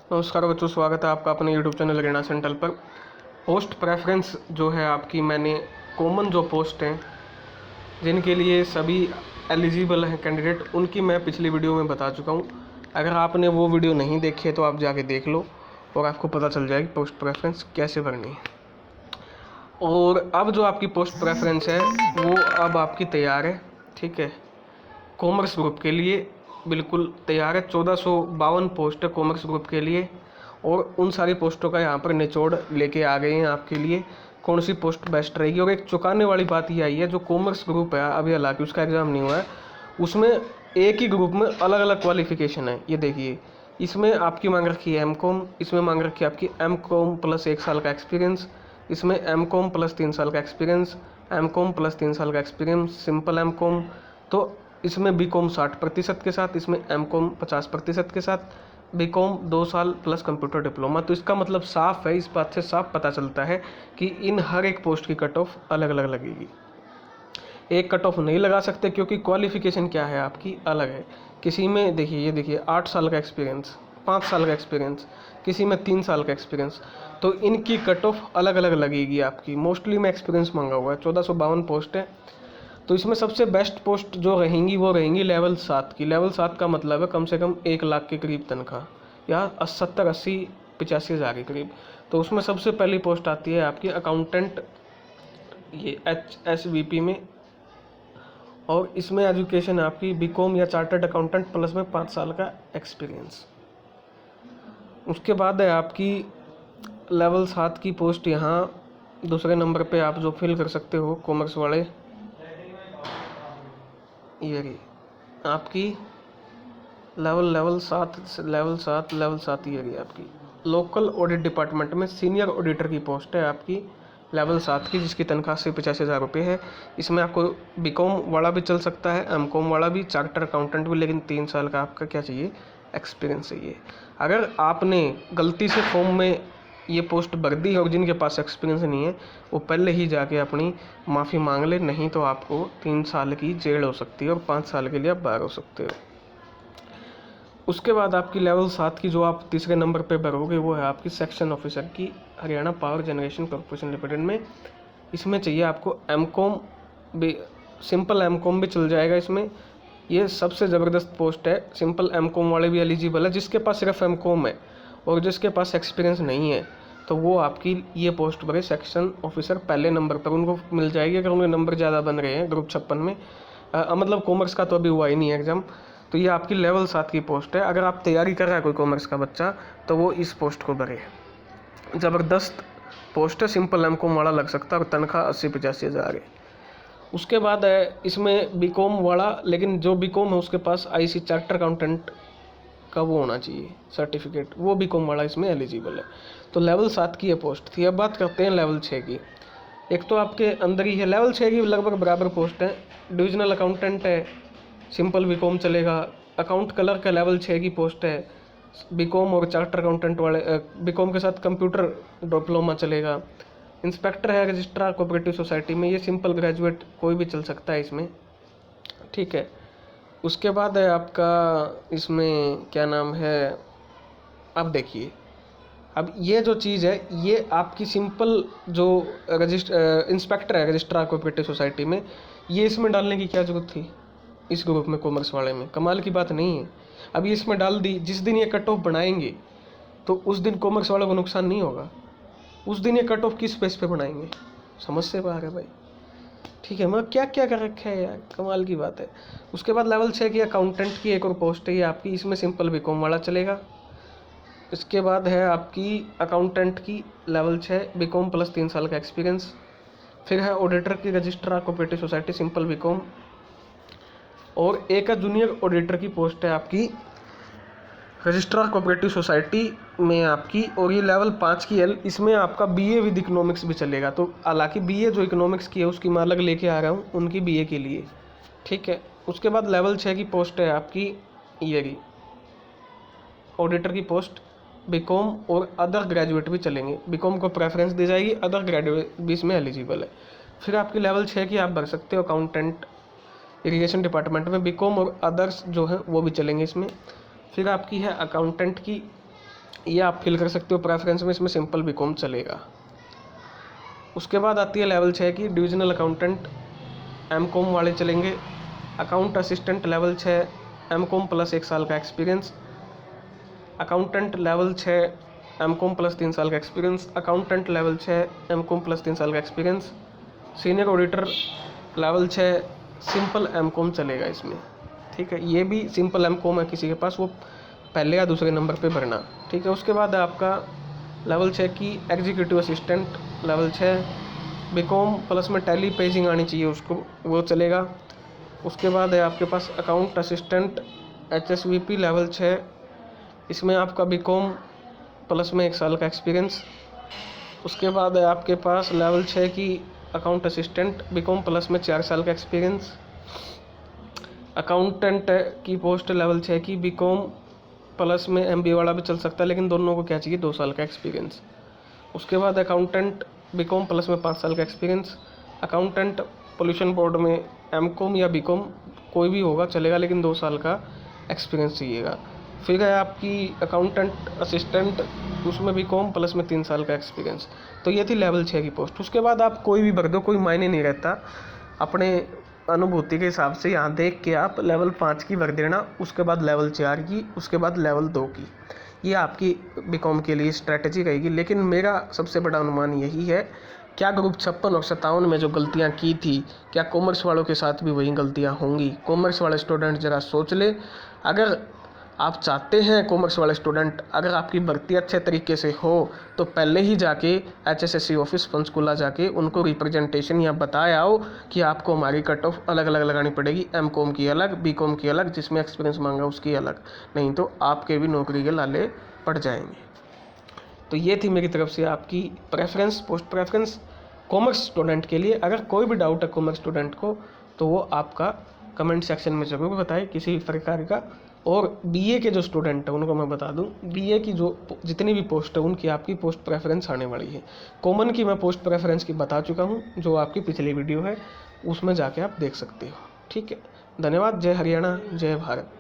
नमस्कार बच्चों, स्वागत है आपका अपने यूट्यूब चैनल रीना सेंट्रल पर। पोस्ट प्रेफरेंस जो है आपकी, मैंने कॉमन जो पोस्ट हैं जिनके लिए सभी एलिजिबल हैं कैंडिडेट, उनकी मैं पिछली वीडियो में बता चुका हूँ। अगर आपने वो वीडियो नहीं देखी है तो आप जाके देख लो और आपको पता चल जाएगी पोस्ट प्रेफरेंस कैसे भरनी है। और अब जो आपकी पोस्ट प्रेफरेंस है वो अब आपकी तैयार है, ठीक है। कॉमर्स ग्रुप के लिए बिल्कुल तैयार है। 1452 पोस्ट है कॉमर्स ग्रुप के लिए, और उन सारी पोस्टों का यहाँ पर निचोड़ लेके आ गए हैं आपके लिए कौन सी पोस्ट बेस्ट रहेगी। और एक चौंकाने वाली बात ये आई है, जो कॉमर्स ग्रुप है अभी हालांकि उसका एग्ज़ाम नहीं हुआ है, उसमें एक ही ग्रुप में अलग अलग क्वालिफिकेशन है। ये देखिए, इसमें आपकी मांग रखी है एम.कॉम, इसमें मांग रखी है आपकी एम.कॉम प्लस 1 साल का एक्सपीरियंस, इसमें एम.कॉम प्लस 3 साल का एक्सपीरियंस, एम.कॉम प्लस 3 साल का एक्सपीरियंस, सिंपल एम.कॉम। तो इसमें बी.कॉम 60% के साथ, इसमें एम.कॉम 50% के साथ, बी.कॉम 2 साल प्लस कंप्यूटर डिप्लोमा। तो इसका मतलब साफ है, इस बात से साफ पता चलता है कि इन हर एक पोस्ट की कट ऑफ अलग अलग लगेगी। एक कट ऑफ नहीं लगा सकते क्योंकि क्वालिफिकेशन क्या है आपकी अलग है। किसी में देखिए, ये देखिए 8 साल का एक्सपीरियंस, 5 साल का एक्सपीरियंस, किसी में 3 साल का एक्सपीरियंस, तो इनकी कट ऑफ अलग अलग लगेगी आपकी। मोस्टली में एक्सपीरियंस मांगा हुआ है। 1452 पोस्ट है, तो इसमें सबसे बेस्ट पोस्ट जो रहेंगी वो रहेंगी लेवल 7 की। लेवल 7 का मतलब है कम से कम 1 लाख के करीब तनख्वाह, या 70-80-85 हज़ार के करीब। तो उसमें सबसे पहली पोस्ट आती है आपकी अकाउंटेंट, ये HSVP में, और इसमें एजुकेशन है आपकी बी.कॉम या चार्टर्ड अकाउंटेंट प्लस में 5 साल का एक्सपीरियंस। उसके बाद है आपकी लेवल 7 की पोस्ट, यहाँ दूसरे नंबर पे आप जो फिल कर सकते हो कॉमर्स वाले, ये रही आपकी लेवल 7 ये रही आपकी लोकल ऑडिट डिपार्टमेंट में सीनियर ऑडिटर की पोस्ट है आपकी लेवल 7 की, जिसकी तनख्वाह से 85,000 रुपये है। इसमें आपको बी.कॉम वाला भी चल सकता है, एम.कॉम वाला भी, चार्टर अकाउंटेंट भी, लेकिन 3 साल का आपका क्या चाहिए, एक्सपीरियंस चाहिए। अगर आपने गलती से फॉर्म में ये पोस्ट भर दी और जिनके पास एक्सपीरियंस नहीं है वो पहले ही जाके अपनी माफ़ी मांग ले, नहीं तो आपको 3 साल की जेल हो सकती है और 5 साल के लिए आप बाहर हो सकते हो। उसके बाद आपकी लेवल 7 की जो आप तीसरे नंबर पे भरोगे वो है आपकी सेक्शन ऑफिसर की, Haryana power generation corporation limited में। इसमें चाहिए आपको एम.कॉम भी, सिंपल एम.कॉम भी चल जाएगा इसमें। ये सबसे ज़बरदस्त पोस्ट है, सिंपल एम.कॉम वाले भी एलिजिबल है। जिसके पास सिर्फ एम.कॉम है और जिसके पास एक्सपीरियंस नहीं है तो वो आपकी ये पोस्ट भरे सेक्शन ऑफिसर पहले नंबर पर, उनको मिल जाएगी अगर उनके नंबर ज़्यादा बन रहे हैं ग्रुप 56 में। मतलब कॉमर्स का तो अभी हुआ ही नहीं है एग्ज़ाम। तो ये आपकी लेवल 7 की पोस्ट है। अगर आप तैयारी कर रहा है कोई कॉमर्स का बच्चा तो वो इस पोस्ट को भरे। ज़बरदस्त पोस्ट है, सिंपल एम.कॉम वाला लग सकता है और तनख्वाह 80-85 हज़ार है। उसके बाद है इसमें बी.कॉम वाला, लेकिन जो बी.कॉम है उसके पास IC चार्टर अकाउंटेंट का वो होना चाहिए सर्टिफिकेट, वो बी.कॉम वाला इसमें एलिजिबल है। तो लेवल 7 की ये पोस्ट थी। अब बात करते हैं लेवल 6 की। एक तो आपके अंदर ही है, लेवल 6 की लगभग बराबर पोस्ट है। डिविजनल अकाउंटेंट है, सिंपल बी.कॉम चलेगा। अकाउंट क्लर्क का लेवल 6 की पोस्ट है, बी.कॉम और चार्टर अकाउंटेंट वाले, बी.कॉम के साथ कंप्यूटर डिप्लोमा चलेगा। इंस्पेक्टर है रजिस्ट्रार कोऑपरेटिव सोसाइटी में, ये सिंपल ग्रेजुएट कोई भी चल सकता है इसमें, ठीक है। उसके बाद है आपका इसमें क्या नाम है, अब देखिए, अब ये जो चीज़ है ये आपकी सिंपल जो इंस्पेक्टर है रजिस्ट्रार कोऑपरेटिव सोसाइटी में, ये इसमें डालने की क्या ज़रूरत थी इस ग्रुप में, कॉमर्स वाले में? कमाल की बात नहीं है। अब ये इसमें डाल दी, जिस दिन ये कट ऑफ बनाएंगे तो उस दिन कॉमर्स वालों को नुकसान नहीं होगा। उस दिन ये कट ऑफ किस बेस पे बनाएंगे, समझ से बाहर है भाई, ठीक है। मतलब क्या क्या कर रखा है यार, कमाल की बात है। उसके बाद लेवल 6 की अकाउंटेंट की एक और पोस्ट है ये आपकी, इसमें सिंपल बी.कॉम वाला चलेगा। इसके बाद है आपकी अकाउंटेंट की लेवल 6, बी.कॉम प्लस 3 साल का एक्सपीरियंस। फिर है ऑडिटर की registrar cooperative society, simple BCom. और एक जूनियर ऑडिटर की पोस्ट है आपकी रजिस्ट्रार कोऑपरेटिव सोसाइटी में आपकी, और ये लेवल 5 की है। इसमें आपका BA विद इकोनॉमिक्स भी चलेगा। तो हालांकि BA जो इकोनॉमिक्स की है उसकी मैं अलग लेके आ रहा हूँ उनकी BA के लिए, ठीक है। उसके बाद लेवल 6 की पोस्ट है आपकी ये की ऑडिटर की पोस्ट, बी.कॉम और अदर ग्रेजुएट भी चलेंगे। बी.कॉम को प्रेफरेंस दी जाएगी, अदर ग्रेजुएट भी इसमें एलिजिबल है। फिर आपकी लेवल 6 की आप भर सकते हो अकाउंटेंट इरिगेशन डिपार्टमेंट में, बी.कॉम और अदर्स जो है वो भी चलेंगे इसमें। फिर आपकी है अकाउंटेंट की ये आप फिल कर सकते हो प्रेफरेंस में, इसमें सिंपल बीकॉम चलेगा। उसके बाद आती है लेवल 6 की डिविजनल अकाउंटेंट, एमकॉम वाले चलेंगे। Account assistant level 6 MCom plus 1 साल का experience. Accountant level 6 MCom plus 3 साल का experience. Accountant level 6 MCom plus 3 साल का experience. Senior auditor level 6 simple MCom चलेगा इसमें, ठीक है। ये भी सिंपल एमकॉम है किसी के पास, वो पहले या दूसरे नंबर पे भरना, ठीक है। उसके बाद आपका लेवल 6 की executive assistant level 6 BCom plus में टैली पेजिंग आनी चाहिए उसको, वो चलेगा। उसके बाद है आपके पास अकाउंट असिस्टेंट HSVP लेवल 6, इसमें आपका बीकॉम प्लस में 1 साल का एक्सपीरियंस। उसके बाद है आपके पास लेवल 6 की अकाउंट असिस्टेंट बीकॉम प्लस में 4 साल का एक्सपीरियंस। अकाउंटेंट की पोस्ट लेवल 6 की बीकॉम प्लस में MBA वाला भी चल सकता है, लेकिन दोनों को क्या चाहिए, 2 साल का एक्सपीरियंस। उसके बाद अकाउंटेंट बीकॉम प्लस में 5 साल का एक्सपीरियंस। अकाउंटेंट पोल्यूशन बोर्ड में MCOM या BCOM कोई भी होगा चलेगा, लेकिन 2 साल का एक्सपीरियंस चाहिएगा। फिर है आपकी अकाउंटेंट असिस्टेंट, उसमें BCOM प्लस में 3 साल का एक्सपीरियंस। तो ये थी लेवल 6 की पोस्ट। उसके बाद आप कोई भी भर दो, कोई मायने नहीं रहता, अपने अनुभूति के हिसाब से यहाँ देख के आप लेवल 5 की भर देना, उसके बाद लेवल 4 की, उसके बाद लेवल 2 की। ये आपकी बीकॉम के लिए स्ट्रैटेजी रहेगी। लेकिन मेरा सबसे बड़ा अनुमान यही है, क्या ग्रुप 56 और 57 में जो गलतियाँ की थी, क्या कॉमर्स वालों के साथ भी वही गलतियाँ होंगी? कॉमर्स वाले स्टूडेंट ज़रा सोच ले। अगर आप चाहते हैं कॉमर्स वाले स्टूडेंट, अगर आपकी भर्ती अच्छे तरीके से हो, तो पहले ही जाके HSSC ऑफिस पंचकुला जाके उनको रिप्रेजेंटेशन या बताए आओ कि आपको हमारी कट ऑफ अलग अलग लगानी पड़ेगी, MCOM की अलग, BCOM की अलग, जिसमें एक्सपीरियंस मांगा उसकी अलग, नहीं तो आपके भी नौकरी के लाले पड़ जाएंगे। तो ये थी मेरी तरफ से आपकी preference, post preference commerce student के लिए। अगर कोई भी डाउट है कॉमर्स स्टूडेंट को, तो वो आपका कमेंट सेक्शन में ज़रूर बताएं किसी भी प्रकार का। और BA के जो स्टूडेंट हैं उनको मैं बता दूं, BA की जो जितनी भी पोस्ट है उनकी आपकी पोस्ट प्रेफरेंस आने वाली है। कॉमन की मैं पोस्ट प्रेफरेंस की बता चुका हूं, जो आपकी पिछली वीडियो है उसमें जाके आप देख सकते हो, ठीक है। धन्यवाद। जय हरियाणा, जय भारत।